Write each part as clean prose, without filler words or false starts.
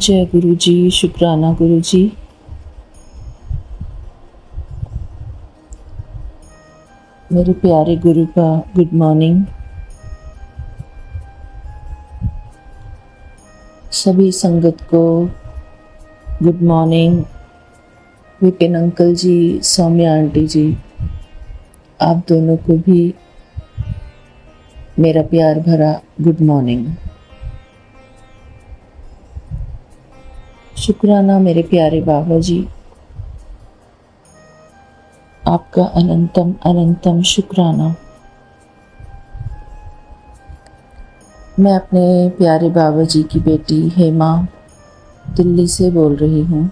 जय गुरु जी, शुक्राना गुरु जी। मेरे प्यारे गुरु का गुड मॉर्निंग। सभी संगत को गुड मॉर्निंग। विपिन अंकल जी, सौम्या आंटी जी, आप दोनों को भी मेरा प्यार भरा गुड मॉर्निंग। शुक्राना मेरे प्यारे बाबा जी, आपका अनंतम अनंतम शुक्राना। मैं अपने प्यारे बाबा जी की बेटी हेमा दिल्ली से बोल रही हूँ।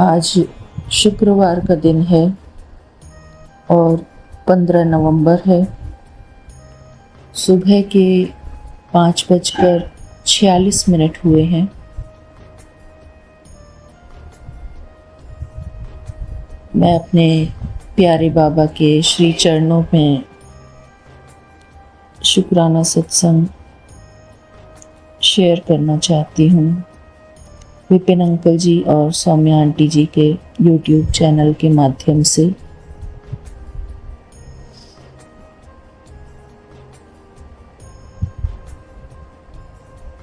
आज शुक्रवार का दिन है और 15 नवंबर है। सुबह के 5:46 हुए हैं। मैं अपने प्यारे बाबा के श्री चरणों में शुक्राना सत्संग शेयर करना चाहती हूँ। विपिन अंकल जी और सौम्या आंटी जी के YouTube चैनल के माध्यम से।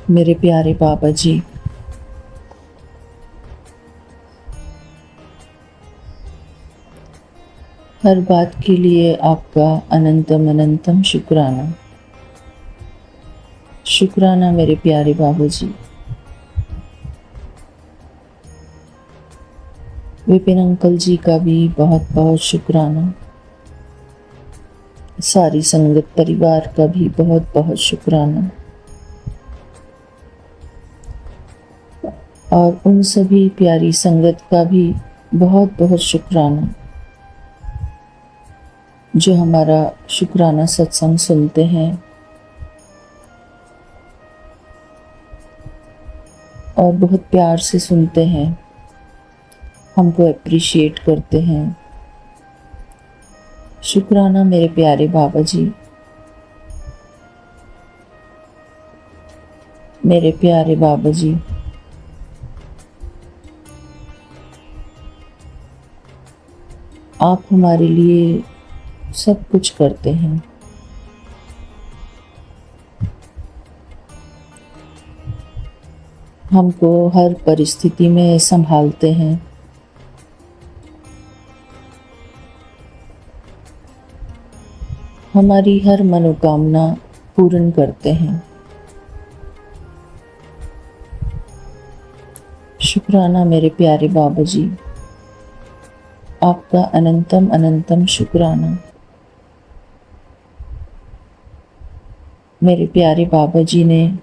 मेरे प्यारे बाबा जी, हर बात के लिए आपका अनंतम अनंतम शुक्राना। शुक्राना मेरे प्यारे बाबा जी। विपिन अंकल जी का भी बहुत बहुत शुक्राना। सारी संगत परिवार का भी बहुत बहुत शुक्राना। और उन सभी प्यारी संगत का भी बहुत बहुत शुक्राना जो हमारा शुक्राना सत्संग सुनते हैं और बहुत प्यार से सुनते हैं, हमको अप्रिशिएट करते हैं। शुक्राना मेरे प्यारे बाबा जी। मेरे प्यारे बाबा जी, आप हमारे लिए सब कुछ करते हैं। हमको हर परिस्थिति में संभालते हैं। हमारी हर मनोकामना पूर्ण करते हैं। शुक्राना मेरे प्यारे बाबा जी, आपका अनंतम अनंतम शुक्राना। मेरे प्यारे बाबा जी ने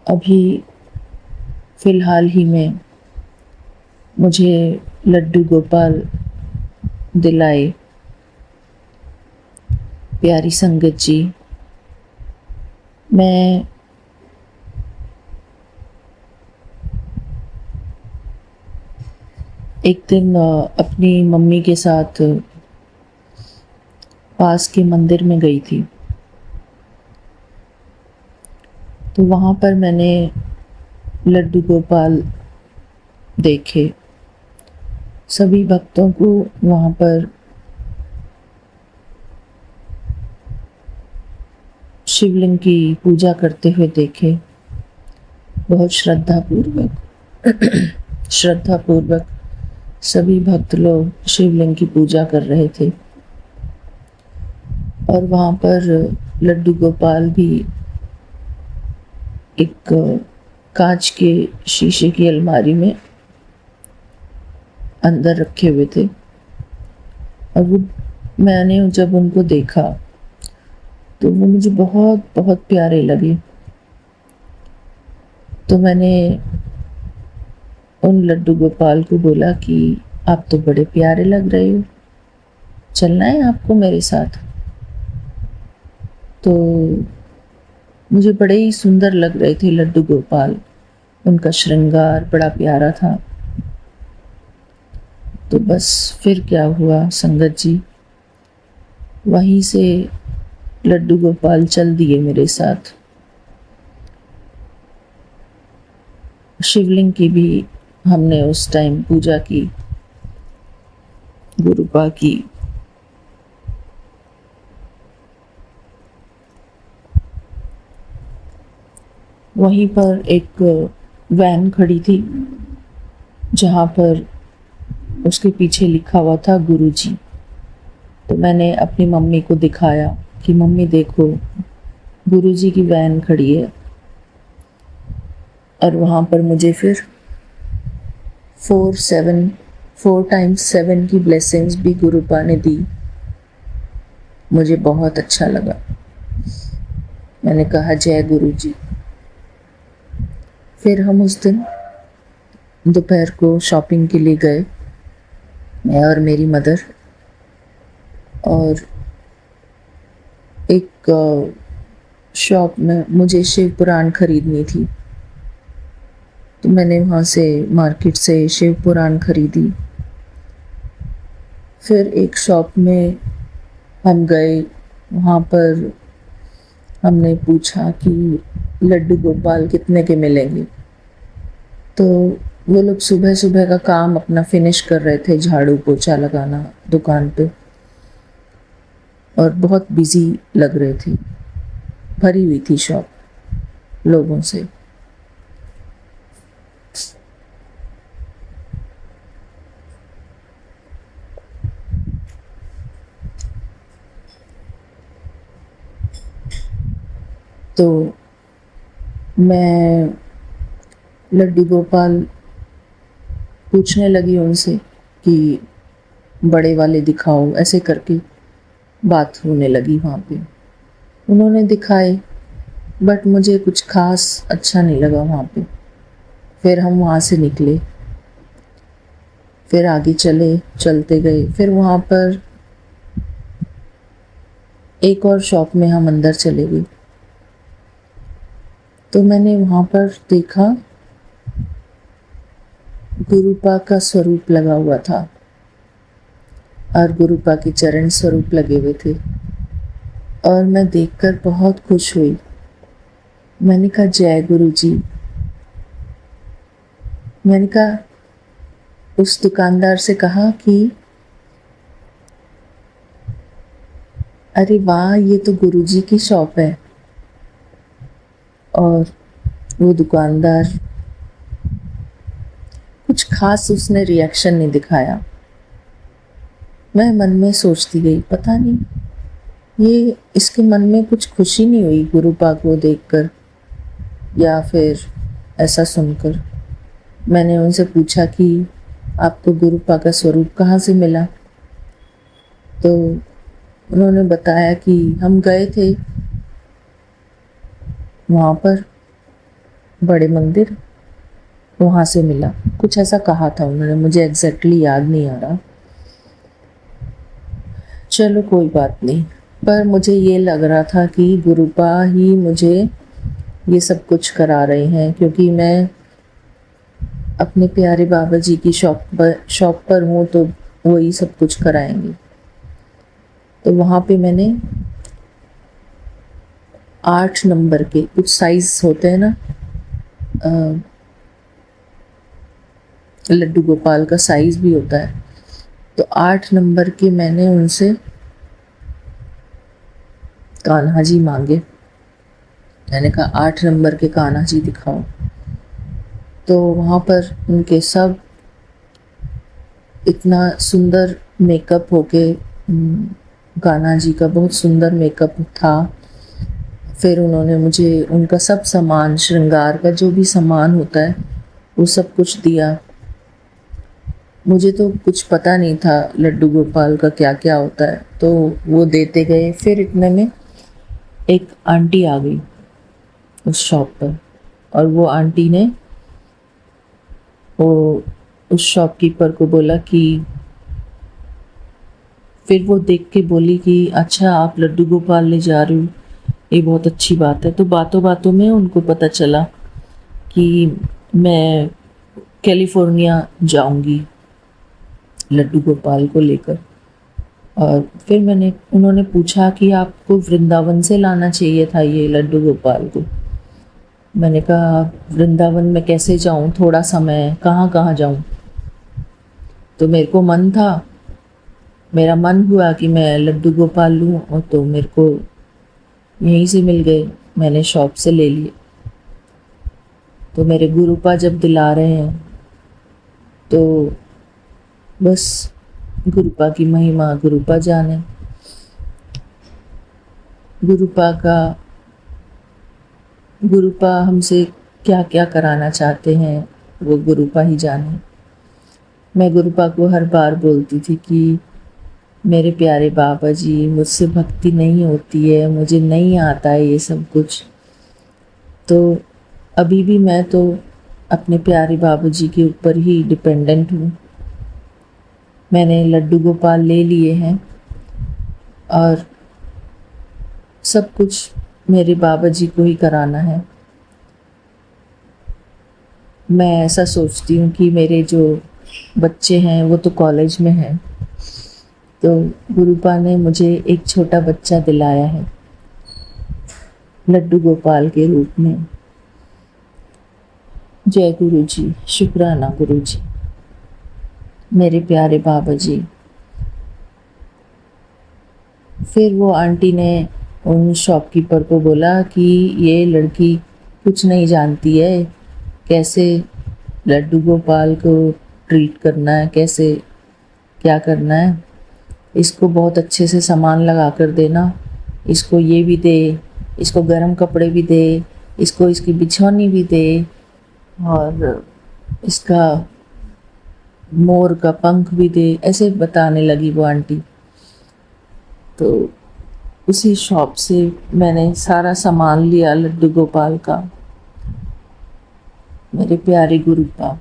अभी फ़िलहाल ही में मुझे लड्डू गोपाल दिलाए। प्यारी संगत जी, मैं एक दिन अपनी मम्मी के साथ पास के मंदिर में गई थी, तो वहाँ पर मैंने लड्डू गोपाल देखे। सभी भक्तों को वहाँ पर शिवलिंग की पूजा करते हुए देखे। बहुत श्रद्धापूर्वक सभी भक्त लोग शिवलिंग की पूजा कर रहे थे और वहाँ पर लड्डू गोपाल भी एक कांच के शीशे की अलमारी में अंदर रखे हुए थे। और वो मैंने जब उनको देखा तो वो मुझे बहुत बहुत प्यारे लगे। तो मैंने उन लड्डू गोपाल को बोला कि आप तो बड़े प्यारे लग रहे हो, चलना है आपको मेरे साथ। तो मुझे बड़े ही सुंदर लग रहे थे लड्डू गोपाल, उनका श्रृंगार बड़ा प्यारा था। तो बस फिर क्या हुआ संगत जी, वहीं से लड्डू गोपाल चल दिए मेरे साथ। शिवलिंग की भी हमने उस टाइम पूजा की, गुरुपा की। वहीं पर एक वैन खड़ी थी जहाँ पर उसके पीछे लिखा हुआ था गुरुजी। तो मैंने अपनी मम्मी को दिखाया कि मम्मी देखो, गुरुजी की वैन खड़ी है। और वहाँ पर मुझे फिर 4 टाइम्स 7 की ब्लेसिंग्स भी गुरुपा ने दी। मुझे बहुत अच्छा लगा। मैंने कहा जय गुरुजी। फिर हम उस दिन दोपहर को शॉपिंग के लिए गए, मैं और मेरी मदर। और एक शॉप में मुझे शिव पुराण खरीदनी थी, तो मैंने वहाँ से मार्केट से शिव पुराण खरीदी। फिर एक शॉप में हम गए, वहाँ पर हमने पूछा कि लड्डू गोपाल कितने के मिलेंगे। तो वो लोग सुबह सुबह का काम अपना फिनिश कर रहे थे, झाड़ू पोछा लगाना दुकान पे, और बहुत बिजी लग रहे थे, भरी हुई थी शॉप लोगों से। तो मैं लड्डू गोपाल पूछने लगी उनसे कि बड़े वाले दिखाओ, ऐसे करके बात होने लगी वहाँ पे। उन्होंने दिखाए, बट मुझे कुछ खास अच्छा नहीं लगा वहाँ पे। फिर हम वहाँ से निकले, फिर आगे चलते गए। फिर वहाँ पर एक और शॉप में हम अंदर चले गए। तो मैंने वहाँ पर देखा गुरुपा का स्वरूप लगा हुआ था और गुरुपा के चरण स्वरूप लगे हुए थे, और मैं देखकर बहुत खुश हुई। मैंने कहा जय गुरु जी। मैंने कहा, उस दुकानदार से कहा कि अरे वाह, ये तो गुरुजी की शॉप है। और वो दुकानदार कुछ खास उसने रिएक्शन नहीं दिखाया। मैं मन में सोचती गई, पता नहीं ये इसके मन में कुछ खुशी नहीं हुई गुरुपा को देखकर या फिर ऐसा सुनकर। मैंने उनसे पूछा कि आपको गुरुपा का स्वरूप कहाँ से मिला। तो उन्होंने बताया कि हम गए थे वहाँ पर बड़े मंदिर, वहाँ से मिला, कुछ ऐसा कहा था उन्होंने, मुझे एग्जैक्टली याद नहीं आ रहा। चलो कोई बात नहीं, पर मुझे ये लग रहा था कि गुरुपा ही मुझे ये सब कुछ करा रहे हैं, क्योंकि मैं अपने प्यारे बाबा जी की शॉप पर हूँ तो वही सब कुछ कराएंगे। तो वहाँ पे मैंने 8 नंबर के कुछ साइज होते हैं ना, लड्डू गोपाल का साइज भी होता है, तो 8 नंबर के मैंने उनसे कान्हा जी मांगे। मैंने कहा 8 नंबर के कान्हा जी दिखाओ। तो वहाँ पर उनके सब इतना सुंदर मेकअप होके, कान्हा जी का बहुत सुंदर मेकअप था। फिर उन्होंने मुझे उनका सब सामान, श्रृंगार का जो भी सामान होता है वो सब कुछ दिया। मुझे तो कुछ पता नहीं था लड्डू गोपाल का क्या क्या होता है, तो वो देते गए। फिर इतने में एक आंटी आ गई उस शॉप पर, और वो आंटी ने वो उस शॉपकीपर को बोला कि, फिर वो देख के बोली कि अच्छा आप लड्डू गोपाल ले जा रहे हो, ये बहुत अच्छी बात है। तो बातों बातों में उनको पता चला कि मैं कैलिफोर्निया जाऊंगी लड्डू गोपाल को लेकर। और फिर उन्होंने पूछा कि आपको वृंदावन से लाना चाहिए था ये लड्डू गोपाल को। मैंने कहा वृंदावन में कैसे जाऊं, थोड़ा समय है, कहाँ कहाँ जाऊं। तो मेरा मन हुआ कि मैं लड्डू गोपाल लूं, और तो मेरे को यहीं से मिल गए, मैंने शॉप से ले लिए। तो मेरे गुरुपा जब दिला रहे हैं तो बस गुरुपा की महिमा गुरुपा जाने। गुरुपा हमसे क्या क्या कराना चाहते हैं वो गुरुपा ही जाने। मैं गुरुपा को हर बार बोलती थी कि मेरे प्यारे बाबा जी, मुझसे भक्ति नहीं होती है, मुझे नहीं आता है ये सब कुछ। तो अभी भी मैं तो अपने प्यारे बाबा जी के ऊपर ही डिपेंडेंट हूँ। मैंने लड्डू गोपाल ले लिए हैं और सब कुछ मेरे बाबा जी को ही कराना है। मैं ऐसा सोचती हूँ कि मेरे जो बच्चे हैं वो तो कॉलेज में हैं, तो गुरुपा ने मुझे एक छोटा बच्चा दिलाया है लड्डू गोपाल के रूप में। जय गुरु जी, शुक्राना गुरु जी, मेरे प्यारे बाबा जी। फिर वो आंटी ने उन शॉपकीपर को बोला कि ये लड़की कुछ नहीं जानती है, कैसे लड्डू गोपाल को ट्रीट करना है, कैसे क्या करना है। इसको बहुत अच्छे से सामान लगा कर देना, इसको ये भी दे, इसको गर्म कपड़े भी दे, इसको इसकी बिछौनी भी दे, और इसका मोर का पंख भी दे। ऐसे बताने लगी वो आंटी। तो उसी शॉप से मैंने सारा सामान लिया लड्डू गोपाल का। मेरे प्यारे Gurupa,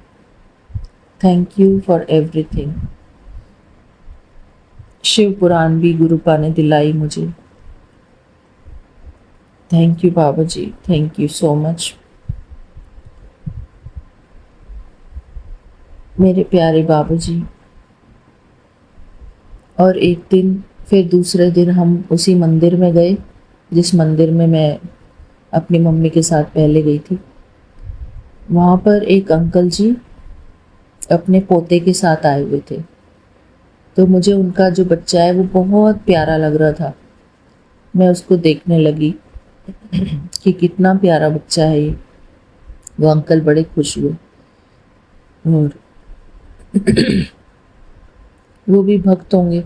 thank you for everything. Shiv Puran भी गुरुपा ने दिलाई मुझे। थैंक यू बाबा जी, थैंक यू सो मच। मेरे प्यारे बाबा जी। और एक दिन फिर दूसरे दिन हम उसी मंदिर में गए जिस मंदिर में मैं अपनी मम्मी के साथ पहले गई थी। वहाँ पर एक अंकल जी अपने पोते के साथ आए हुए थे। तो मुझे उनका जो बच्चा है वो बहुत प्यारा लग रहा था। मैं उसको देखने लगी कि कितना प्यारा बच्चा है ये। वो अंकल बड़े खुश हुए और वो भी भक्त होंगे,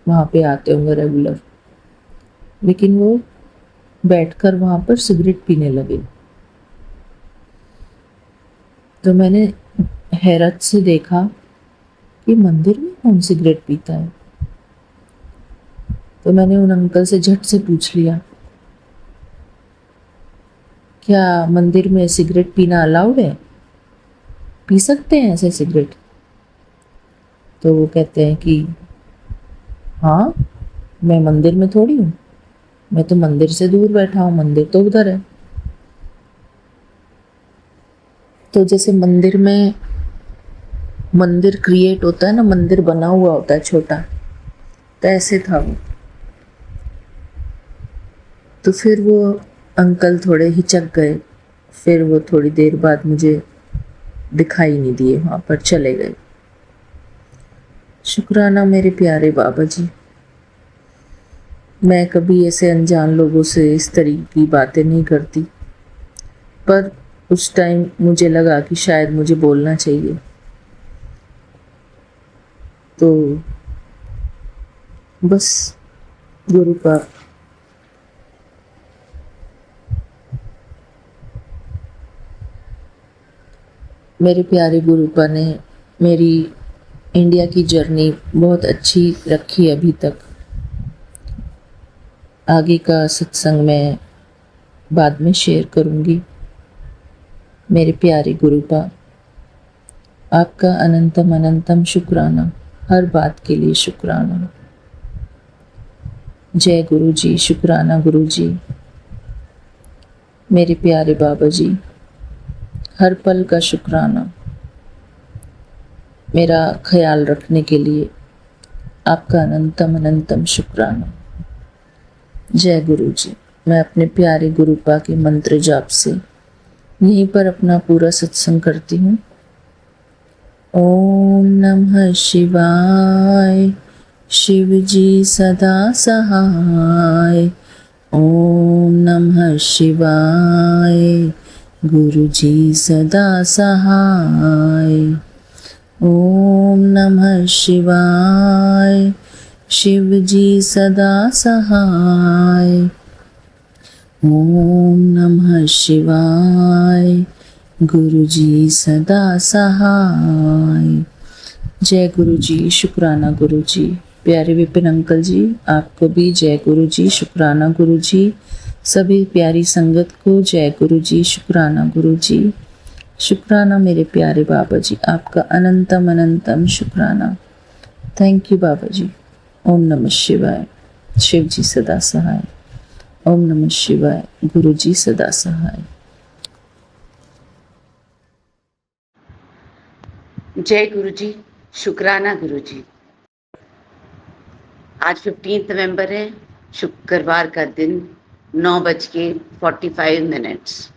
वहाँ पे आते होंगे रेगुलर। लेकिन वो बैठकर वहाँ पर सिगरेट पीने लगे। तो मैंने हैरत से देखा कि मंदिर में कौन सिगरेट पीता है। तो मैंने उन अंकल से झट से पूछ लिया, क्या मंदिर में सिगरेट पीना अलाउड है, पी सकते हैं ऐसे सिगरेट? तो वो कहते हैं कि हाँ, मैं मंदिर में थोड़ी हूँ, मैं तो मंदिर से दूर बैठा हूँ, मंदिर तो उधर है। तो जैसे मंदिर क्रिएट होता है ना, मंदिर बना हुआ होता है छोटा, तो ऐसे था वो। तो फिर वो अंकल थोड़े हिचक गए। फिर वो थोड़ी देर बाद मुझे दिखाई नहीं दिए, वहाँ पर चले गए। शुक्राना मेरे प्यारे बाबा जी। मैं कभी ऐसे अनजान लोगों से इस तरीके की बातें नहीं करती, पर उस टाइम मुझे लगा कि शायद मुझे बोलना चाहिए। तो बस गुरु का मेरे प्यारे गुरुपा ने मेरी इंडिया की जर्नी बहुत अच्छी रखी अभी तक। आगे का सत्संग मैं बाद में शेयर करूंगी। मेरे प्यारे गुरुपा, आपका अनंतम अनंतम शुक्राना, हर बात के लिए शुक्राना। जय गुरु जी, शुक्राना गुरु जी। मेरे प्यारे बाबा जी, हर पल का शुक्राना। मेरा ख्याल रखने के लिए आपका अनंतम अनंतम शुक्राना। जय गुरु जी। मैं अपने प्यारे गुरुपा के मंत्र जाप से यहीं पर अपना पूरा सत्संग करती हूँ। ओम नमः शिवाय। शिव जी सदा सहाय। ओम नमः शिवाय। गुरु जी सदा सहाय। ओम नमः शिवाय। शिव जी सदा सहाय। ओम नमः शिवाय। गुरु जी सदा सहाय। जय गुरु जी। शुक्राना गुरु जी। प्यारे विपिन अंकल जी, आपको भी जय गुरु जी। शुक्राना गुरु जी। सभी प्यारी संगत को जय गुरु जी। शुक्राना गुरु जी। शुक्राना मेरे प्यारे बाबा जी, आपका अनंतम अनंतम शुक्राना। थैंक यू बाबा जी। ओम नमः शिवाय। शिव जी सदा सहाय। ओम नमः शिवाय। गुरु जी सदा सहाय। जय गुरु जी। शुक्राना गुरु जी। आज 15 नवंबर है, शुक्रवार का दिन, 9:45।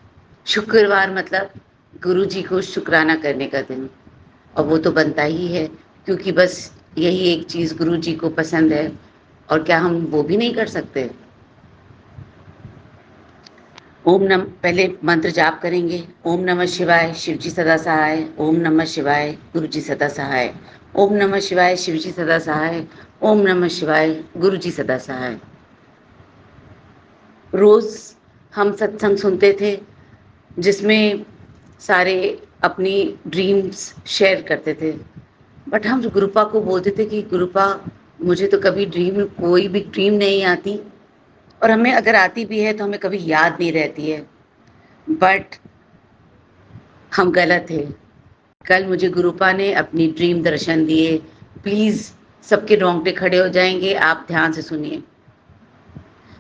शुक्रवार मतलब गुरु जी को शुक्राना करने का दिन, और वो तो बनता ही है क्योंकि बस यही एक चीज़ गुरु जी को पसंद है। और क्या हम वो भी नहीं कर सकते? पहले मंत्र जाप करेंगे। ओम नमः शिवाय। शिव जी सदा सहाय। ओम नमः शिवाय। गुरु जी सदा सहाय। ओम नमः शिवाय। शिव जी सदा सहाय। ओम नमः शिवाय। गुरु जी सदा सहाय। रोज हम सत्संग सुनते थे जिसमें सारे अपनी ड्रीम्स शेयर करते थे, बट हम गुरुपा को बोलते थे कि गुरुपा, मुझे तो कभी कोई भी ड्रीम नहीं आती, और हमें अगर आती भी है तो हमें कभी याद नहीं रहती है। बट हम गलत थे। कल मुझे गुरुपा ने अपनी ड्रीम दर्शन दिए। प्लीज़, सबके रोंगटे खड़े हो जाएंगे, आप ध्यान से सुनिए।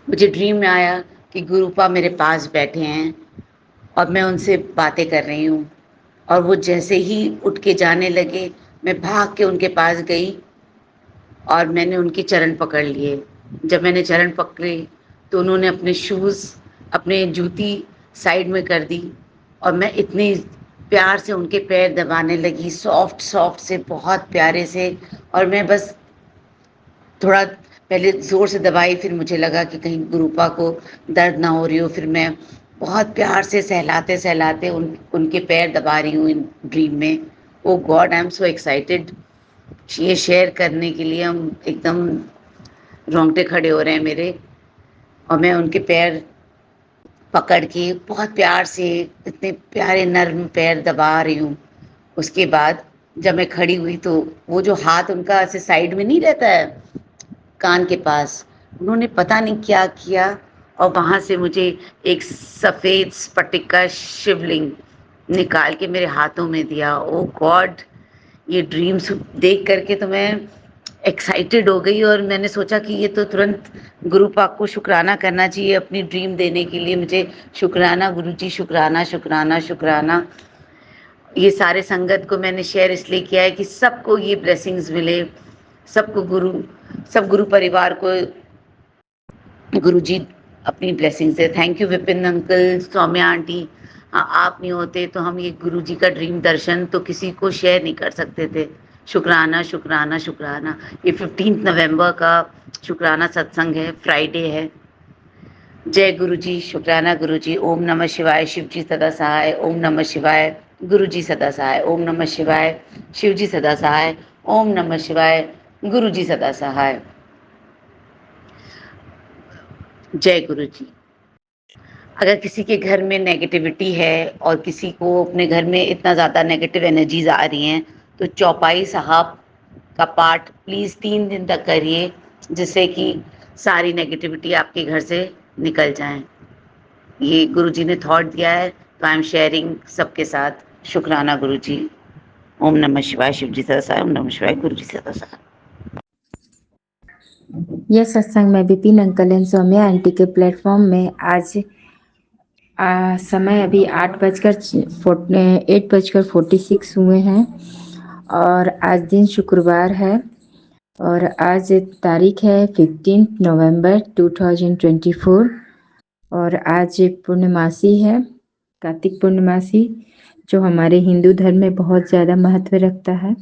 मुझे ड्रीम में आया कि गुरुपा मेरे पास बैठे हैं और मैं उनसे बातें कर रही हूँ, और वो जैसे ही उठ के जाने लगे, मैं भाग के उनके पास गई और मैंने उनके चरण पकड़ लिए। जब मैंने चरण पकड़े तो उन्होंने अपने शूज़, अपने जूती साइड में कर दी, और मैं इतने प्यार से उनके पैर दबाने लगी, सॉफ्ट सॉफ्ट से, बहुत प्यारे से। और मैं बस थोड़ा पहले ज़ोर से दबाई, फिर मुझे लगा कि कहीं गुरुपा को दर्द ना हो रही हो। फिर मैं बहुत प्यार से सहलाते सहलाते उनके पैर दबा रही हूँ इन ड्रीम में। Oh God, I am so excited. ये शेयर करने के लिए हम एकदम रोंगटे खड़े हो रहे हैं मेरे। और मैं उनके पैर पकड़ के बहुत प्यार से, इतने प्यारे नर्म पैर दबा रही हूँ। उसके बाद जब मैं खड़ी हुई तो वो जो हाथ उनका ऐसे साइड में नहीं रहता है, कान के पास, उन्होंने पता नहीं क्या किया, और वहाँ से मुझे एक सफ़ेद स्फटिक का शिवलिंग निकाल के मेरे हाथों में दिया। ओ गॉड, ये ड्रीम्स देख करके तो मैं एक्साइटेड हो गई, और मैंने सोचा कि ये तो तुरंत गुरुपा को शुक्राना करना चाहिए अपनी ड्रीम देने के लिए मुझे। शुक्राना गुरु जी, शुक्राना शुक्राना शुक्राना। ये सारे संगत को मैंने शेयर इसलिए किया है कि सबको ये ब्लेसिंग्स मिले, सबको सब गुरु परिवार को गुरु जी अपनी ब्लेसिंग्स दे। Thank you Vipin uncle, Saumya aunty. हाँ, आप नहीं होते तो हम ये गुरु जी का ड्रीम दर्शन तो किसी को शेयर नहीं कर सकते थे। शुक्राना शुक्राना शुक्राना। ये 15 नवंबर का शुक्राना सत्संग है, फ्राइडे है। जय गुरु जी। शुक्राना गुरु जी। ओम नमः शिवाय। शिव जी सदा सहाय। ओम नमः शिवाय। गुरु जी सदा सहाय। ओम नमः शिवाय। शिव जी सदा सहाय। ओम नमः शिवाय। गुरु जी सदा सहाय। जय गुरु जी। अगर किसी के घर में नेगेटिविटी है और किसी को अपने घर में इतना ज़्यादा नेगेटिव एनर्जीज आ रही हैं, तो चौपाई साहब का पाठ प्लीज़ 3 दिन तक करिए, जिससे कि सारी नेगेटिविटी आपके घर से निकल जाए। ये गुरु जी ने थॉट दिया है, तो आई एम शेयरिंग सबके साथ। शुक्राना गुरु जी। ओम नमः शिवाय। शिव जी सदा सहाय। ओम नमः शिवाय। गुरु जी सदा सहाय। यह सत्संग में Vipin uncle and Saumya aunty के प्लेटफॉर्म में आज समय अभी 8:46 हुए हैं, और आज दिन शुक्रवार है और आज तारीख है 15 नवंबर 2024 और आज पूर्णमासी है, कार्तिक पूर्णमासी, जो हमारे हिंदू धर्म में बहुत ज़्यादा महत्व रखता है।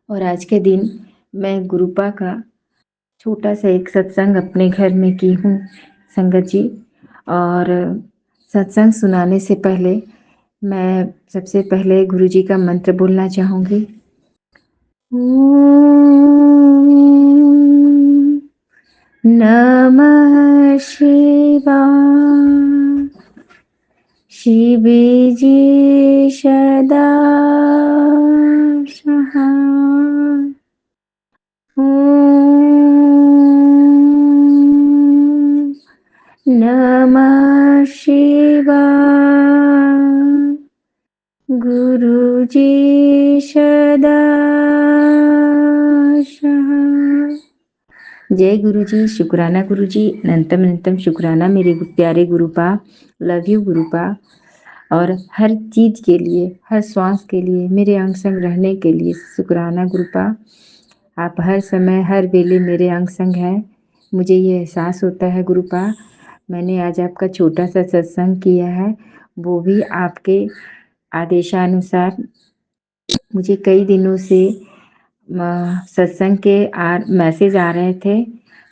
और आज के दिन मैं गुरुपा का छोटा सा एक सत्संग अपने घर में की हूँ संगत जी। और सत्संग सुनाने से पहले मैं सबसे पहले गुरु जी का मंत्र बोलना चाहूँगी। ओम नमः शिवाय। शिव जी सदा सहाय। ओम नमः शिवाय। गुरु जी सदा सहाय। जय गुरु जी, शुक्राना गुरु जी, अनंतम अनंतम शुक्राना मेरे प्यारे गुरुपा। Love you गुरुपा। और हर चीज़ के लिए, हर श्वास के लिए, मेरे अंग संग रहने के लिए शुक्राना गुरुपा। आप हर समय हर वेले मेरे अंग संग हैं, मुझे ये एहसास होता है गुरुपा। मैंने आज आपका छोटा सा सत्संग किया है, वो भी आपके आदेशानुसार। मुझे कई दिनों से सत्संग के मैसेज आ रहे थे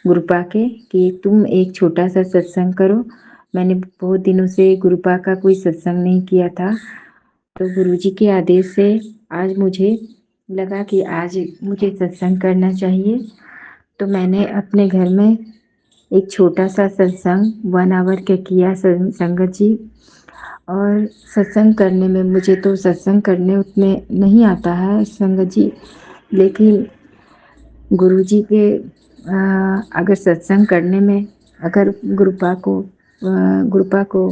गुरुपा के कि तुम एक छोटा सा सत्संग करो। मैंने बहुत दिनों से गुरुपा का कोई सत्संग नहीं किया था, तो गुरुजी के आदेश से आज मुझे लगा कि आज मुझे सत्संग करना चाहिए। तो मैंने अपने घर में एक छोटा सा सत्संग 1 आवर का किया संगत जी। और सत्संग करने में मुझे तो सत्संग करने उतने नहीं आता है संगत जी, लेकिन गुरुजी के अगर सत्संग करने में, अगर गुरुपा को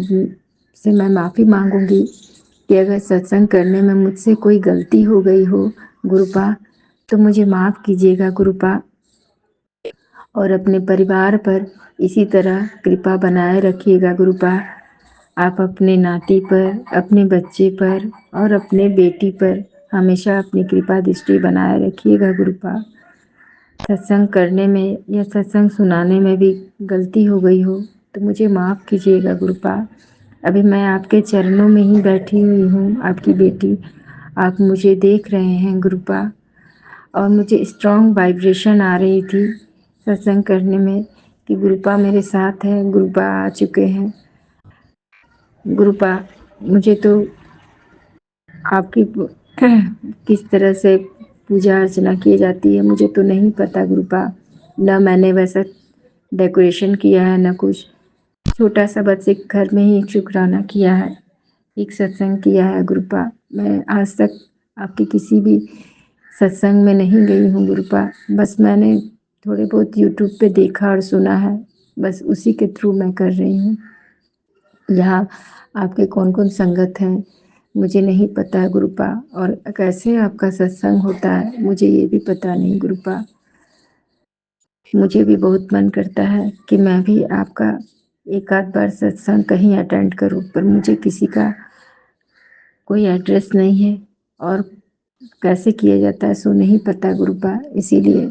से मैं माफ़ी मांगूंगी कि अगर सत्संग करने में मुझसे कोई गलती हो गई हो गुरुपा, तो मुझे माफ़ कीजिएगा गुरुपा। और अपने परिवार पर इसी तरह कृपा बनाए रखिएगा गुरुपा। आप अपने नाती पर, अपने बच्चे पर और अपने बेटी पर हमेशा अपनी कृपा दृष्टि बनाए रखिएगा गुरुपा। सत्संग करने में या सत्संग सुनाने में भी गलती हो गई हो तो मुझे माफ़ कीजिएगा गुरुपा। अभी मैं आपके चरणों में ही बैठी हुई हूँ, आपकी बेटी। आप मुझे देख रहे हैं गुरुपा, और मुझे स्ट्रॉन्ग वाइब्रेशन आ रही थी सत्संग करने में कि गुरुपा मेरे साथ है, गुरुपा आ चुके हैं। गुरुपा, मुझे तो आपकी किस तरह से पूजा अर्चना की जाती है मुझे तो नहीं पता गुरुपा। न मैंने वैसा डेकोरेशन किया है, न कुछ। छोटा सा बस एक घर में ही एक शुक्राना किया है, एक सत्संग किया है गुरुपा। मैं आज तक आपके किसी भी सत्संग में नहीं गई हूँ गुरुपा। बस मैंने थोड़े बहुत यूट्यूब पे देखा और सुना है, बस उसी के थ्रू मैं कर रही हूँ। यहाँ आपके कौन कौन संगत हैं मुझे नहीं पता है गुरुपा, और कैसे आपका सत्संग होता है मुझे ये भी पता नहीं गुरुपा। मुझे भी बहुत मन करता है कि मैं भी आपका एक आध बार सत्संग कहीं अटेंड करूं, पर मुझे किसी का कोई एड्रेस नहीं है और कैसे किया जाता है सो नहीं पता गुरुपा। इसीलिए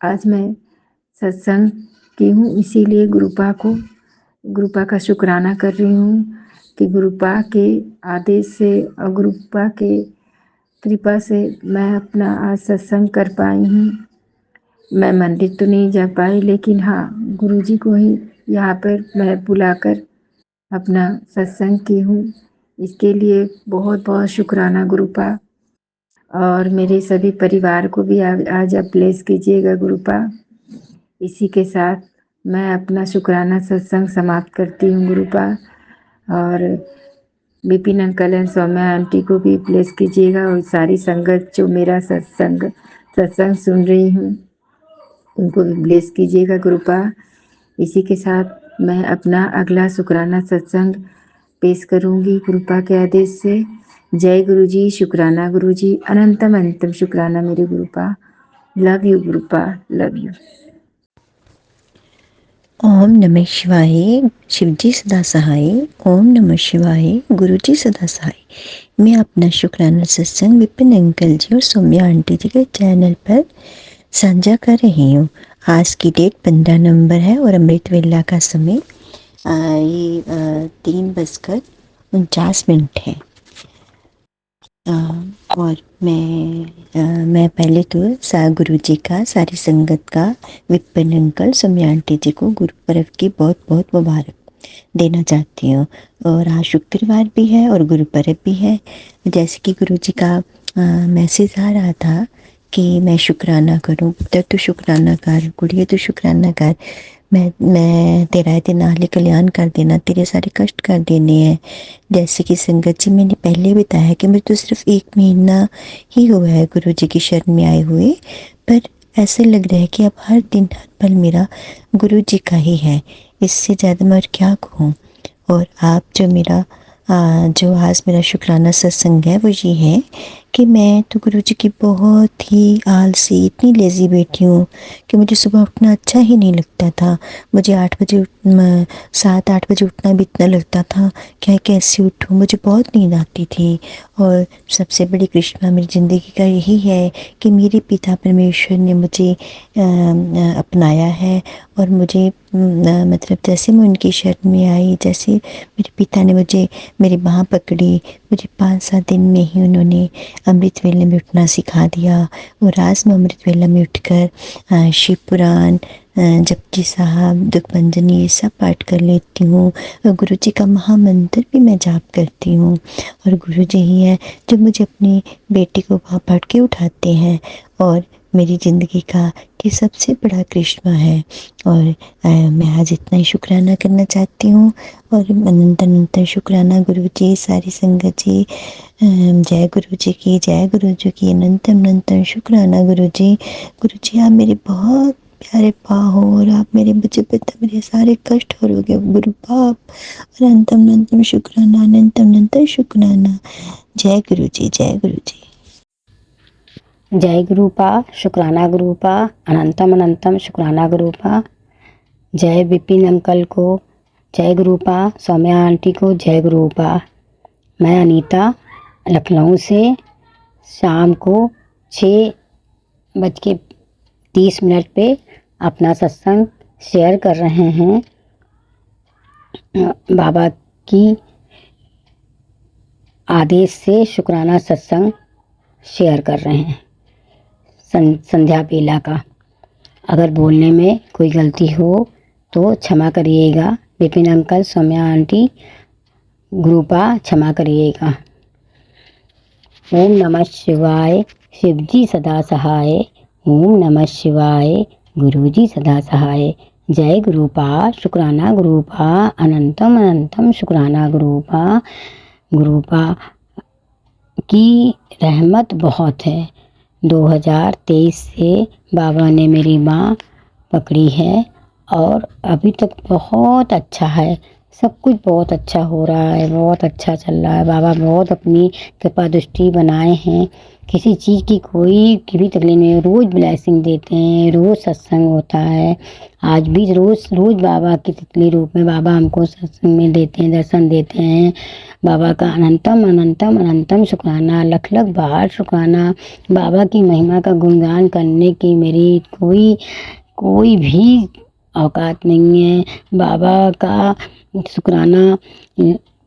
आज मैं सत्संग की हूँ, इसीलिए गुरुपा का शुक्राना कर रही हूँ कि गुरुपा के आदेश से और गुरुपा के कृपा से मैं अपना आज सत्संग कर पाई हूँ। मैं मंदिर तो नहीं जा पाई, लेकिन हाँ गुरुजी को ही यहाँ पर मैं बुलाकर अपना सत्संग की हूँ। इसके लिए बहुत बहुत शुक्राना गुरुपा। और मेरे सभी परिवार को भी आज आप ब्लेस कीजिएगा गुरुपा। इसी के साथ मैं अपना शुक्राना सत्संग समाप्त करती हूँ गुरुपा। और Vipin uncle and Saumya aunty को भी ब्लेस कीजिएगा, और सारी संगत जो मेरा सत्संग सुन रही हूँ उनको भी ब्लेस कीजिएगा गुरुपा। इसी के साथ मैं अपना अगला शुक्राना सत्संग पेश करूँगी गुरुपा के आदेश से। जय गुरु जी, शुक्राना गुरु जी, अनंतम अनंतम शुक्राना मेरे Gurupa. Love you Gurupa, love you. ओम नमः शिवाय। शिवजी सदा सहाय। ओम नमः शिवाय। गुरुजी सदा सहाय। मैं अपना शुक्राना सत्संग विपिन अंकल जी और सौम्या आंटी जी के चैनल पर साझा कर रही हूँ। आज की डेट 15 नवंबर है और अमृत वेला का समय ये 3:49 है। और मैं पहले तो गुरु जी का, सारी संगत का, विपिन अंकल, सौम्या आंटी जी को गुरु पर्व की बहुत बहुत मुबारक देना चाहती हूँ। और आज शुक्रवार भी है और गुरु पर्व भी है। जैसे कि गुरु जी का मैसेज आ रहा था कि मैं शुक्राना करूँ, पुत्र तू शुक्राना कर, कुड़िए तू शुक्राना कर, मैं तेरा ते नाले कल्याण कर देना, तेरे सारे कष्ट कर देने हैं। जैसे कि संगत जी, मैंने पहले बताया कि मुझे तो सिर्फ 1 महीना ही हुआ है गुरु जी की शरण में आए हुए, पर ऐसे लग रहा है कि अब हर दिन हर पल मेरा गुरु जी का ही है। इससे ज़्यादा मैं और क्या कहूँ। और आप जो आज मेरा शुक्राना सत्संग है वो ये है कि मैं तो गुरु जी की बहुत ही आलसी, इतनी लेज़ी बेटी हूँ कि मुझे सुबह उठना अच्छा ही नहीं लगता था। मुझे 7-8 बजे उठना भी इतना लगता था क्या कैसे उठूँ, मुझे बहुत नींद आती थी। और सबसे बड़ी कृष्णा मेरी ज़िंदगी का यही है कि मेरे पिता परमेश्वर ने मुझे अपनाया है और मुझे मतलब जैसे मैं उनकी शरण में आई, जैसे मेरे पिता ने मुझे मेरी बाँह पकड़ी, मुझे 5-7 दिन में ही उन्होंने अमृत वेले में उठना सिखा दिया। और आज मैं अमृत वेला में उठकर शिव पुराण, जपजी साहब, दुखभंजनी, ये सब पाठ कर लेती हूँ। और गुरु जी का महामंत्र भी मैं जाप करती हूँ। और गुरु जी ही हैं जो मुझे अपनी बेटी को वहाँ पढ़ के उठाते हैं। और मेरी ज़िंदगी का ये सबसे बड़ा करिश्मा है। और मैं आज इतना ही शुक्राना करना चाहती हूँ। और अनंत अनंत शुक्राना गुरु जी, सारी संगत जी। जय गुरु जी की, जय गुरु जी की, अनंत अनंत शुक्राना गुरु जी। गुरु जी, आप मेरे बहुत प्यारे पा हो और आप मुझे पता मेरे सारे कष्ट हरोगे गुरु बाप। और अनंतम अनंतम शुक्राना, अनंतम अनंतम शुक्राना। जय गुरु जी, जय गुरु जी। जय गुरुपा, शुक्राना गुरुपा, अनंतम अनंतम शुक्राना गुरुपा। जय विपिन अंकल को, जय गुरुपा, सौम्या आंटी को, जय गुरुपा। मैं अनीता लखनऊ से शाम को 6:30 पे अपना सत्संग शेयर कर रहे हैं। बाबा की आदेश से शुक्राना सत्संग शेयर कर रहे हैं संध्या बेला का। अगर बोलने में कोई गलती हो तो क्षमा करिएगा। विपिन अंकल, सौम्या आंटी, गुरुपा क्षमा करिएगा। ओम नमः शिवाय। शिवजी सदा सहाय। ओम नमः शिवाय। गुरुजी सदा सहाय। जय गुरुपा, शुक्राना गुरुपा, अनंतम अनंतम शुक्राना गुरुपा। गुरुपा की रहमत बहुत है। 2023 से बाबा ने मेरी माँ पकड़ी है और अभी तक बहुत अच्छा है। सब कुछ बहुत अच्छा हो रहा है, बहुत अच्छा चल रहा है। बाबा बहुत अपनी कृपा दृष्टि बनाए हैं। किसी चीज़ की कोई भी तकलीफ नहीं, रोज़ ब्लेसिंग देते हैं, रोज़ सत्संग होता है। आज भी रोज़ बाबा की तितली रूप में बाबा हमको सत्संग में देते हैं, दर्शन देते हैं। बाबा का अनंतम अनंतम अनंतम शुक्राना, लख लख बार शुक्राना। बाबा की महिमा का गुणगान करने की मेरी कोई भी औकात नहीं है। बाबा का शुक्राना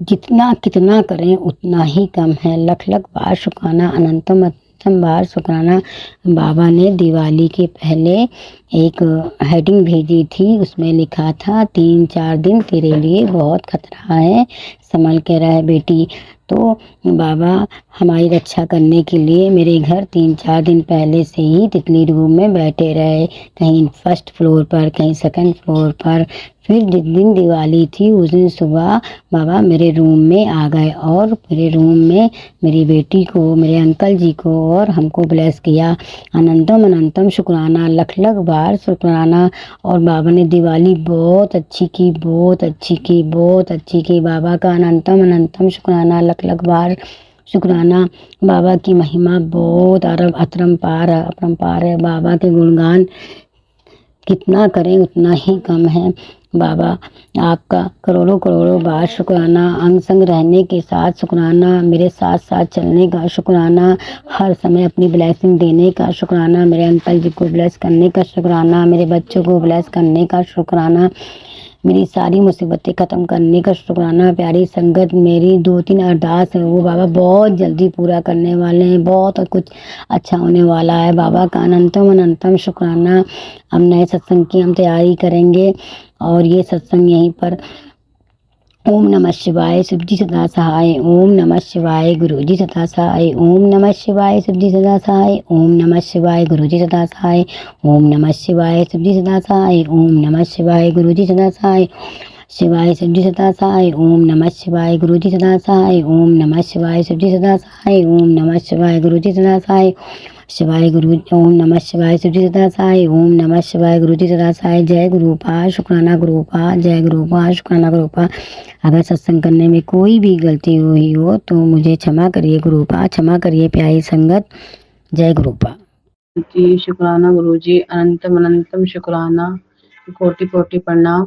जितना कितना करें उतना ही कम है। लख लख बार शुक्राना, अनंतम अनंतम बार शुक्राना। बाबा ने दिवाली के पहले एक हेडिंग भेजी थी, उसमें लिखा था 3-4 दिन तेरे लिए बहुत खतरा है, संभल के रह बेटी। तो बाबा हमारी रक्षा करने के लिए मेरे घर 3-4 दिन पहले से ही तितली रूम में बैठे रहे, कहीं फर्स्ट फ्लोर पर, कहीं सेकंड फ्लोर पर। फिर जिस दिन दिवाली थी उस दिन सुबह बाबा मेरे रूम में आ गए और मेरे रूम में मेरी बेटी को, मेरे अंकल जी को और हमको ब्लेस किया। अनंतम अनंतम शुक्राना, लख लख बार शुक्राना। और बाबा ने दिवाली बहुत अच्छी की, बहुत अच्छी की, बहुत अच्छी की। बाबा का अनंतम अनंतम शुक्राना, लख लख बार शुक्राना। बाबा की महिमा बहुत अपरंपार है। बाबा के गुणगान कितना करें उतना ही कम है। बाबा आपका करोड़ों करोड़ों बार शुक्राना, अंग संग रहने के साथ शुक्राना, मेरे साथ साथ चलने का शुक्राना, हर समय अपनी ब्लेसिंग देने का शुक्राना, मेरे अंकल जी को ब्लेस करने का शुक्राना, मेरे बच्चों को ब्लेस करने का शुक्राना, मेरी सारी मुसीबतें ख़त्म करने का शुक्राना। प्यारी संगत, मेरी 2-3 अरदास है वो बाबा बहुत जल्दी पूरा करने वाले हैं, बहुत कुछ अच्छा होने वाला है। बाबा का अनंतम अनंतम शुक्राना। हम नए सत्संग की हम तैयारी करेंगे और ये सत्संग यहीं पर ओम नमः शिवाय शिव जी सदा सहाय, ओम नमः शिवाय गुरु जी सदा सहाय, ओम नमः शिवाय शिव जी सदा सहाय, ओम नमः शिवाय गुरु जी सदा सहाय, ओम नमः शिवाय शिव जी सदा सहाय, ओम नमः शिवाय गुरु जी सदा सहाय, शिवाय शिव जी सदा सहाय, ओम नमः शिवाय गुरु जी सदा सहाय, ओम नमः शिवाय शिव जी सदा सहाय, ओम नमः शिवाय गुरु जी सदा सहाय, शिवाय गुरु ओम नमः शिवाय शिव जी सदा सहाय, ओम नमः शिवाय गुरु जी सदा सहाय। जय गुरुपा शुक्राना गुरुपा, जय गुरुपा शुक्राना गुरुपा। अगर सत्संग करने में कोई भी गलती हुई हो तो मुझे क्षमा करिए गुरुपा, क्षमा करिए प्यारी संगत। जय गुरुपा जी। शुक्राना गुरुजी, अनंतम अनंतम शुक्राना, कोटि कोटि प्रणाम।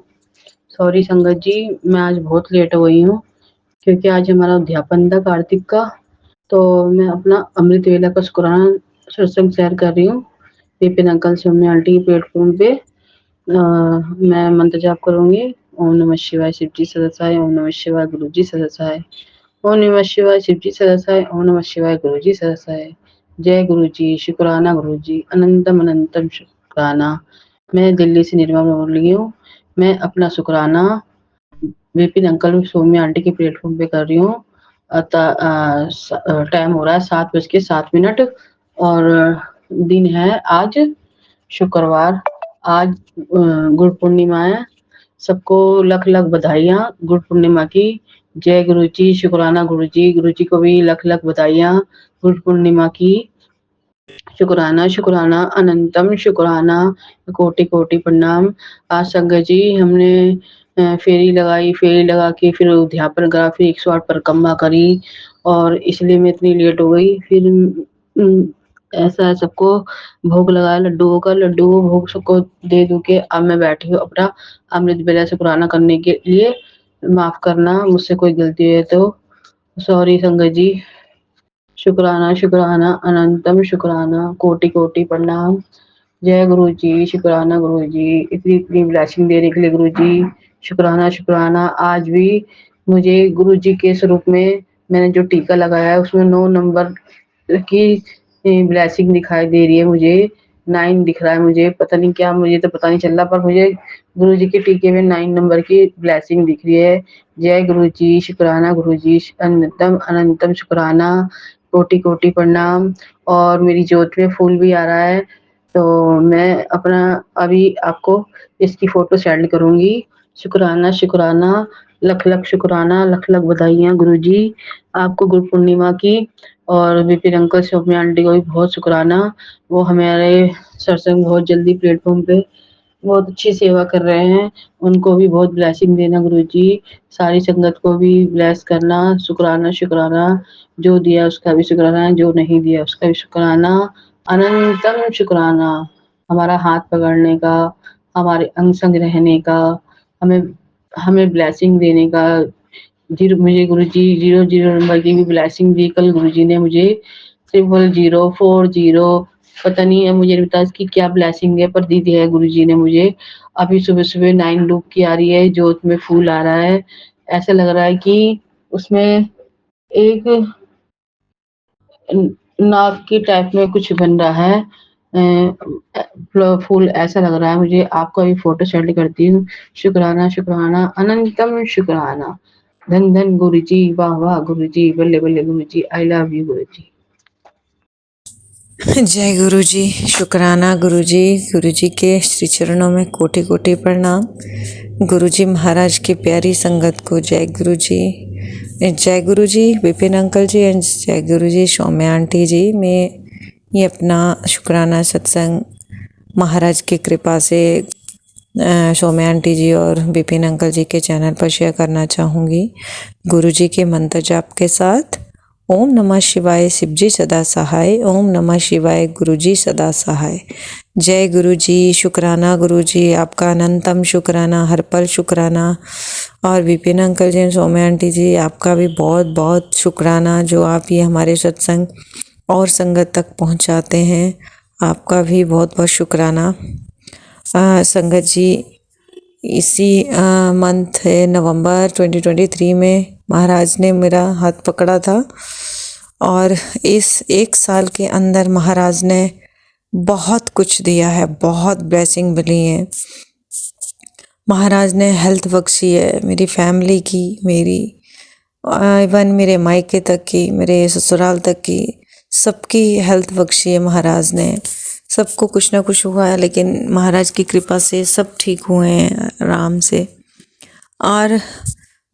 सॉरी संगत जी, मैं आज बहुत लेट हो गई हूँ क्योंकि आज हमारा उद्यापन था कार्तिक का, तो मैं अपना अमृत वेला का शुक्राना सत्संग शेयर कर रही हूँ विपिन अंकल सौम्या आंटी के प्लेटफॉर्म पे। मैं मंत्र जाप करूंगी। ओम नमः शिवाय शिव जी सदसाय, ओम नमः शिवाय गुरु जी सदसाय, ओम नमः शिवाय शिव जी सदसाय, ओम नमः शिवाय गुरु जी सदसाय। जय गुरु जी, शुक्राना गुरु जी, अनंतम अनंतम शुक्राना। मैं दिल्ली से निर्मल बोल रही हूँ। मैं अपना शुक्राना विपिन अंकल सौम्या आंटी के प्लेटफॉर्म पे कर रही हूँ। टाइम हो रहा है 7:07 और दिन है आज शुक्रवार। आज गुरु पूर्णिमा है। सबको लख लख बधाइयाँ गुरु पूर्णिमा की। जय गुरु जी, शुक्राना गुरु जी को भी लख लख बधाइयाँ गुरु पूर्णिमा की। शुक्राना शुक्राना अनंतम शुक्राना, कोटि कोटि प्रणाम। आज संगत जी हमने फेरी लगा के फिर उद्यापन करा, फिर 108 परिक्रमा करी और इसलिए मैं इतनी लेट हो गई। फिर ऐसा सबको भोग लगाया लड्डू भोग सबको दे दू के अब मैं बैठी हूँ अपना अमृत बेला शुक्राना करने के लिए। माफ करना मुझसे कोई गलती है तो, सॉरी संगत जी। शुक्राना शुक्राना अनंतम शुक्राना, कोटि कोटि प्रणाम। जय गुरु जी, शुक्राना गुरु जी, इतनी इतनी ब्लेसिंग देने के लिए गुरु जी शुक्राना शुक्राना। आज भी मुझे गुरु जी के स्वरूप में मैंने जो टीका लगाया है उसमें 9 नंबर की ब्लेसिंग दिखाई दे रही है। मुझे 9 दिख रहा है। मुझे पता नहीं क्या, मुझे तो पता नहीं चल रहा, पर मुझे गुरु जी के टीके में 9 नंबर की ब्लेसिंग दिख रही है। जय गुरु जी, शुक्राना गुरु जी, अनंतम अनंतम शुक्राना, कोटि कोटि प्रणाम। और मेरी ज्योत में फूल भी आ रहा है तो मैं अपना अभी आपको इसकी फोटो सेंड करूंगी। शुक्राना शुक्राना, लख लख शुक्राना, लख लख बधाइयाँ गुरु जी आपको गुरु पूर्णिमा की। और विपिन अंकल सौम्या आंटी को भी बहुत शुक्राना, वो हमारे सत्संग बहुत जल्दी प्लेटफॉर्म पे बहुत अच्छी सेवा कर रहे हैं। उनको भी बहुत ब्लेसिंग देना गुरु जी। सारी संगत को भी ब्लेस करना। शुक्राना शुक्राना, जो दिया उसका भी शुक्राना, जो नहीं दिया उसका भी शुक्राना। अनंतम शुक्राना हमारा हाथ पकड़ने का, हमारे अंग संग रहने का, हमें हमें ब्लेसिंग देने का। मुझे गुरु जी 00 नंबर की भी ब्लेसिंग दी कल गुरु जी ने मुझे। 0040 पता नहीं है, मुझे नहीं पता इसकी क्या ब्लेसिंग है, पर दी है गुरु जी ने मुझे। अभी सुबह सुबह 9 लूप की आ रही है, जोत में फूल आ रहा है। ऐसा लग रहा है कि उसमें एक नाग की टाइप में कुछ बन रहा है। फूल ऐसा लग रहा है मुझे। आपको अभी फोटो सेंड करती हूँ। शुक्राना शुक्राना अनंतम शुक्राना। धन धन गुरु जी, वाह वाह गुरु जी, बल्ले बल्ले गुरु जी, आई लव यू गुरु जी। जय गुरु जी, शुक्राना गुरु जी के श्री चरणों में कोटि कोटि प्रणाम। गुरु जी महाराज की प्यारी संगत को जय गुरु जी, जय गुरु जी विपिन अंकल जी एंड जय गुरु जी सौम्या आंटी जी। मैं ये अपना शुक्राना सत्संग महाराज की कृपा से सौम्या आंटी जी और विपिन अंकल जी के चैनल पर शेयर करना चाहूँगी गुरु जी के मंत्र जाप के साथ। ओम नमः शिवाय शिवजी सदा सहाय। ओम नमः शिवाय गुरुजी सदा सहाय। जय गुरुजी, शुक्राना गुरुजी, आपका अनंतम शुक्राना, हर पल शुक्राना। और विपिन अंकल जी, सौम्या आंटी जी, आपका भी बहुत बहुत शुक्राना जो आप ये हमारे सत्संग और संगत तक पहुंचाते हैं। आपका भी बहुत बहुत शुक्राना। संगत जी, इसी मंथ है नवंबर 2023 में महाराज ने मेरा हाथ पकड़ा था और इस 1 साल के अंदर महाराज ने बहुत कुछ दिया है, बहुत ब्लेसिंग मिली है। महाराज ने हेल्थ बख्शी है मेरी फैमिली की, मेरी इवन मेरे मायके तक की, मेरे ससुराल तक की, सबकी हेल्थ बख्शी है महाराज ने। सबको कुछ ना कुछ हुआ है, लेकिन महाराज की कृपा से सब ठीक हुए हैं आराम से। और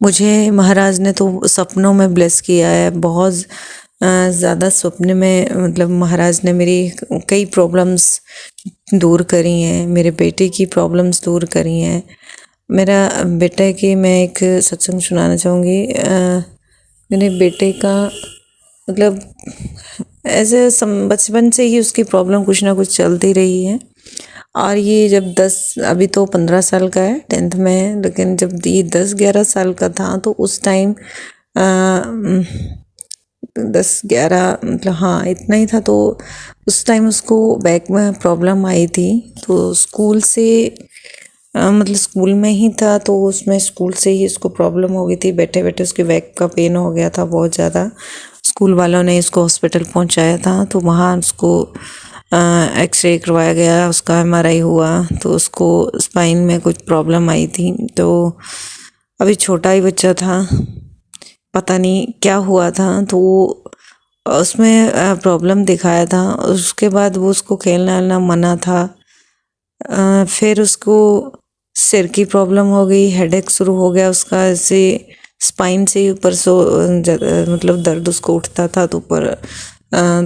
मुझे महाराज ने तो सपनों में ब्लेस किया है, बहुत ज़्यादा सपने में, मतलब महाराज ने मेरी कई प्रॉब्लम्स दूर करी हैं, मेरे बेटे की प्रॉब्लम्स दूर करी हैं। मेरा बेटा की मैं एक सत्संग सुनाना चाहूँगी। मेरे बेटे का मतलब ऐसे बचपन से ही उसकी प्रॉब्लम कुछ ना कुछ चलती रही है। और ये जब 15 साल का है, 10th में है, लेकिन जब ये 10-11 साल का था तो उस टाइम 10-11 मतलब हाँ इतना ही था, तो उस टाइम उसको बैक में प्रॉब्लम आई थी। तो स्कूल से मतलब स्कूल में ही था, तो उसमें स्कूल से ही उसको प्रॉब्लम हो गई थी। बैठे बैठे उसके बैक का पेन हो गया था बहुत ज़्यादा। स्कूल वालों ने इसको हॉस्पिटल पहुंचाया था, तो वहाँ उसको एक्सरे करवाया गया, उसका MRI हुआ, तो उसको स्पाइन में कुछ प्रॉब्लम आई थी। तो अभी छोटा ही बच्चा था, पता नहीं क्या हुआ था, तो उसमें प्रॉब्लम दिखाया था। उसके बाद वो उसको खेलना वेलना मना था। फिर उसको सिर की प्रॉब्लम हो गई, हेडेक शुरू हो गया उसका, ऐसे स्पाइन से ऊपर मतलब दर्द उसको उठता था तो ऊपर।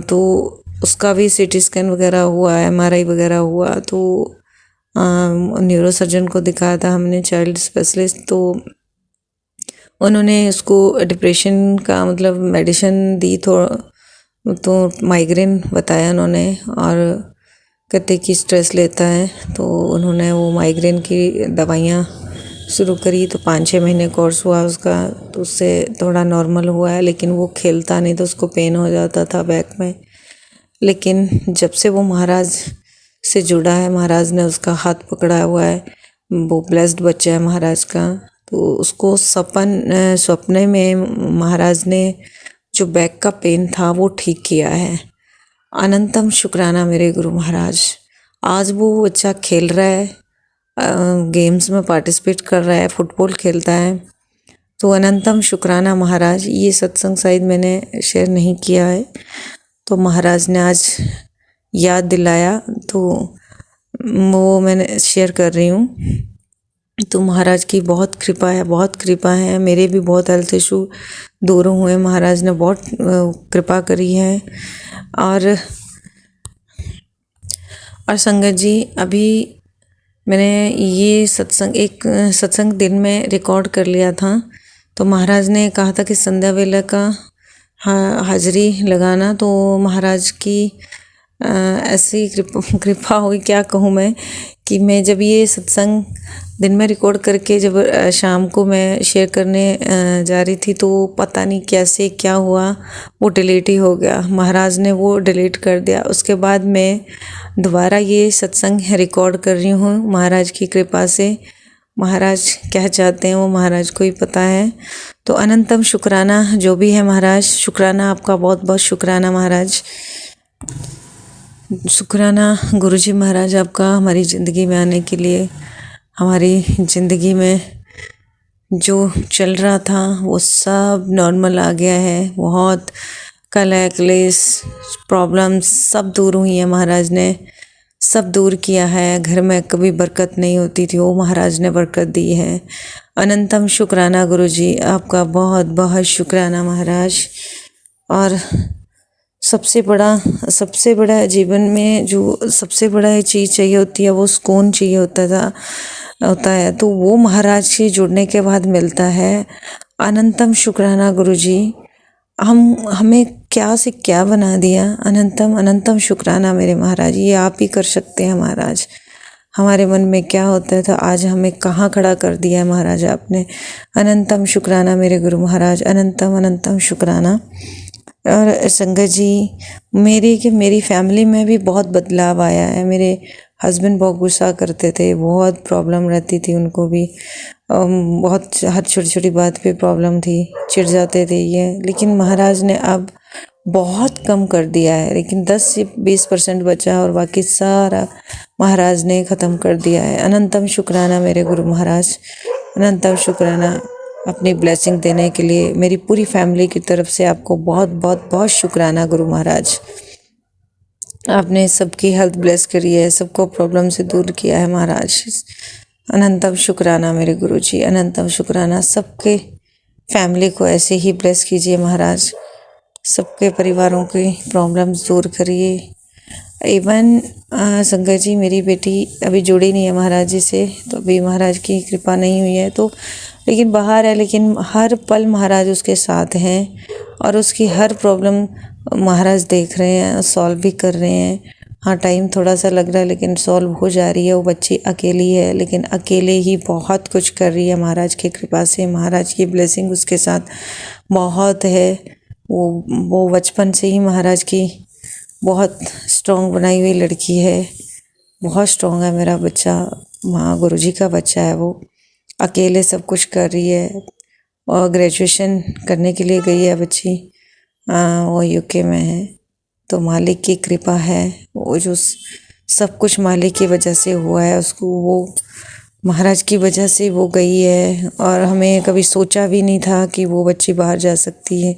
तो उसका भी CT स्कैन वगैरह हुआ, MRI वगैरह हुआ, तो न्यूरो सर्जन को दिखाया था हमने, चाइल्ड स्पेशलिस्ट। तो उन्होंने उसको डिप्रेशन का मतलब मेडिसिन दी, तो माइग्रेन बताया उन्होंने, और कहते कि स्ट्रेस लेता है, तो उन्होंने वो माइग्रेन की दवाइयाँ शुरू करी। तो 5-6 महीने कोर्स हुआ उसका, तो उससे थोड़ा नॉर्मल हुआ है, लेकिन वो खेलता नहीं, तो उसको पेन हो जाता था बैक में। लेकिन जब से वो महाराज से जुड़ा है, महाराज ने उसका हाथ पकड़ा हुआ है, वो ब्लेस्ड बच्चा है महाराज का। तो उसको सपने में महाराज ने जो बैक का पेन था वो ठीक किया है। अनंतम शुक्राना मेरे गुरु महाराज। आज वो बच्चा खेल रहा है, गेम्स में पार्टिसिपेट कर रहा है, फुटबॉल खेलता है। तो अनंतम शुक्राना महाराज। ये सत्संग शायद मैंने शेयर नहीं किया है, तो महाराज ने आज याद दिलाया, तो वो मैंने शेयर कर रही हूँ। तो महाराज की बहुत कृपा है, बहुत कृपा है। मेरे भी बहुत हेल्थ इशू दूर हुए, महाराज ने बहुत कृपा करी है। और संगत जी, अभी मैंने ये एक सत्संग दिन में रिकॉर्ड कर लिया था। तो महाराज ने कहा था कि संध्या वेला का हाजिरी लगाना, तो महाराज की ऐसी कृपा हुई, क्या कहूँ मैं, कि मैं जब ये सत्संग दिन में रिकॉर्ड करके जब शाम को मैं शेयर करने जा रही थी, तो पता नहीं कैसे क्या हुआ, वो डिलीट ही हो गया। महाराज ने वो डिलीट कर दिया। उसके बाद मैं दोबारा ये सत्संग रिकॉर्ड कर रही हूँ महाराज की कृपा से। महाराज क्या चाहते हैं वो महाराज को ही पता है। तो अनंतम शुक्राना जो भी है महाराज, शुक्राना आपका, बहुत बहुत शुक्राना महाराज। शुक्राना गुरुजी महाराज आपका, हमारी ज़िंदगी में आने के लिए। हमारी ज़िंदगी में जो चल रहा था वो सब नॉर्मल आ गया है। बहुत कलह क्लेश प्रॉब्लम्स सब दूर हुई है, महाराज ने सब दूर किया है। घर में कभी बरकत नहीं होती थी, वो महाराज ने बरकत दी है। अनंतम शुक्राना गुरुजी आपका, बहुत बहुत शुक्राना महाराज। और सबसे बड़ा जीवन में जो सबसे बड़ा चीज़ चाहिए होती है, वो सुकून चाहिए होता है, तो वो महाराज से जुड़ने के बाद मिलता है। अनंतम शुक्राना गुरुजी। हमें क्या से क्या बना दिया। अनंतम अनंतम शुक्राना मेरे महाराज, ये आप ही कर सकते हैं महाराज। हमारे मन में क्या होता है तो आज हमें कहाँ खड़ा कर दिया है महाराज आपने। अनंतम शुक्राना मेरे गुरु महाराज, अनंतम अनंतम शुक्राना। और संगत जी, मेरी फैमिली में भी बहुत बदलाव आया है। मेरे हस्बैंड बहुत गुस्सा करते थे, बहुत प्रॉब्लम रहती थी उनको भी, बहुत हर छोटी छोटी बात पे प्रॉब्लम थी, चिढ़ जाते थे ये। लेकिन महाराज ने अब बहुत कम कर दिया है, लेकिन 10 से 20% बचा और बाकी सारा महाराज ने ख़त्म कर दिया है। अनंतम शुक्राना मेरे गुरु महाराज, अनंतम शुक्राना अपनी ब्लेसिंग देने के लिए। मेरी पूरी फैमिली की तरफ से आपको बहुत बहुत बहुत शुक्राना गुरु महाराज। आपने सबकी हेल्थ ब्लेस करी है, सबको प्रॉब्लम से दूर किया है महाराज। अनंतम शुक्राना मेरे गुरुजी, अनंतम शुक्राना। सबके फैमिली को ऐसे ही ब्लेस कीजिए महाराज, सबके परिवारों की प्रॉब्लम्स दूर करिए। इवन संगत जी, मेरी बेटी अभी जुड़ी नहीं है महाराज जी से, तो अभी महाराज की कृपा नहीं हुई है, तो लेकिन बाहर है, लेकिन हर पल महाराज उसके साथ हैं और उसकी हर प्रॉब्लम महाराज देख रहे हैं, सॉल्व भी कर रहे हैं। हाँ, टाइम थोड़ा सा लग रहा है लेकिन सॉल्व हो जा रही है। वो बच्ची अकेली है लेकिन अकेले ही बहुत कुछ कर रही है महाराज की कृपा से। महाराज की ब्लेसिंग उसके साथ बहुत है। वो बचपन से ही महाराज की बहुत स्ट्रॉन्ग बनाई हुई लड़की है, बहुत स्ट्रॉन्ग है मेरा बच्चा। माँ गुरुजी का बच्चा है, वो अकेले सब कुछ कर रही है और ग्रेजुएशन करने के लिए गई है बच्ची। वो यूके में है, तो मालिक की कृपा है। वो जो सब कुछ मालिक की वजह से हुआ है, उसको वो महाराज की वजह से वो गई है। और हमें कभी सोचा भी नहीं था कि वो बच्ची बाहर जा सकती है,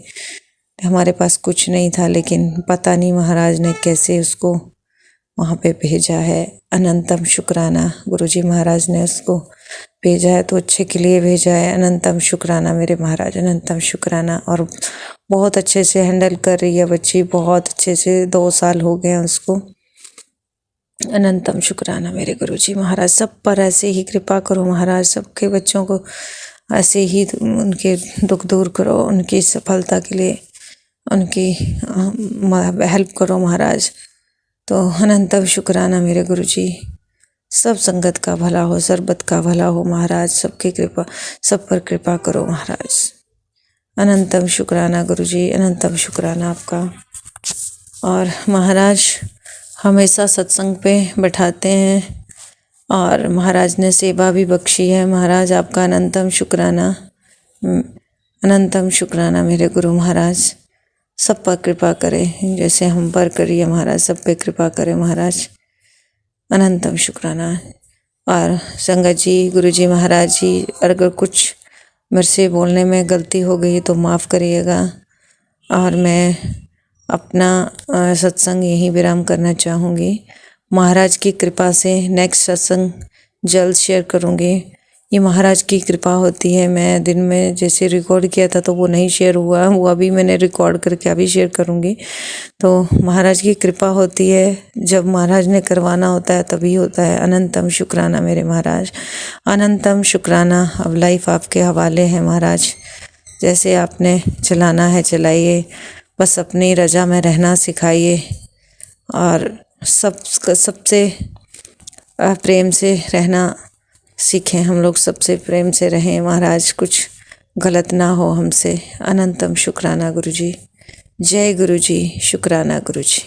हमारे पास कुछ नहीं था, लेकिन पता नहीं महाराज ने कैसे उसको वहाँ पे भेजा है। अनंतम शुक्राना, गुरुजी महाराज ने उसको भेजा है तो अच्छे के लिए भेजा है। अनंतम शुक्राना मेरे महाराज, अनंतम शुक्राना। और बहुत अच्छे से हैंडल कर रही है बच्ची, बहुत अच्छे से 2 साल हो गए हैं उसको। अनंतम शुक्राना मेरे गुरुजी महाराज, सब पर ऐसे ही कृपा करो महाराज, सबके बच्चों को ऐसे ही उनके दुख दूर करो, उनकी सफलता के लिए उनकी हेल्प करो महाराज। तो अनंतम शुक्राना मेरे गुरुजी। सब संगत का भला हो, सरबत का भला हो महाराज, सबकी कृपा, सब पर कृपा करो महाराज। अनंतम शुक्राना गुरुजी, अनंतम शुक्राना आपका। और महाराज हमेशा सत्संग पे बैठाते हैं और महाराज ने सेवा भी बख्शी है। महाराज आपका अनंतम शुक्राना, अनंतम शुक्राना मेरे गुरु महाराज। सब पर कृपा करें, जैसे हम पर करिए महाराज, सब पे कृपा करें महाराज। अनंतम शुक्राना। और संगत जी, गुरुजी महाराज जी, अगर कुछ मेरे से बोलने में गलती हो गई तो माफ़ करिएगा। और मैं अपना सत्संग यहीं विराम करना चाहूँगी। महाराज की कृपा से नेक्स्ट सत्संग जल्द शेयर करूँगी। ये महाराज की कृपा होती है। मैं दिन में जैसे रिकॉर्ड किया था तो वो नहीं शेयर हुआ, वो अभी मैंने रिकॉर्ड करके अभी शेयर करूँगी। तो महाराज की कृपा होती है, जब महाराज ने करवाना होता है तभी होता है। अनंतम शुक्राना मेरे महाराज, अनंतम शुक्राना। अब लाइफ आपके हवाले है महाराज, जैसे आपने चलाना है चलाइए, बस अपनी रजा में रहना सिखाइए और सबसे प्रेम से रहना सीखें। हम लोग सबसे प्रेम से रहें महाराज, कुछ गलत ना हो हमसे। अनंतम शुक्राना गुरुजी। जय गुरुजी, शुक्राना गुरुजी।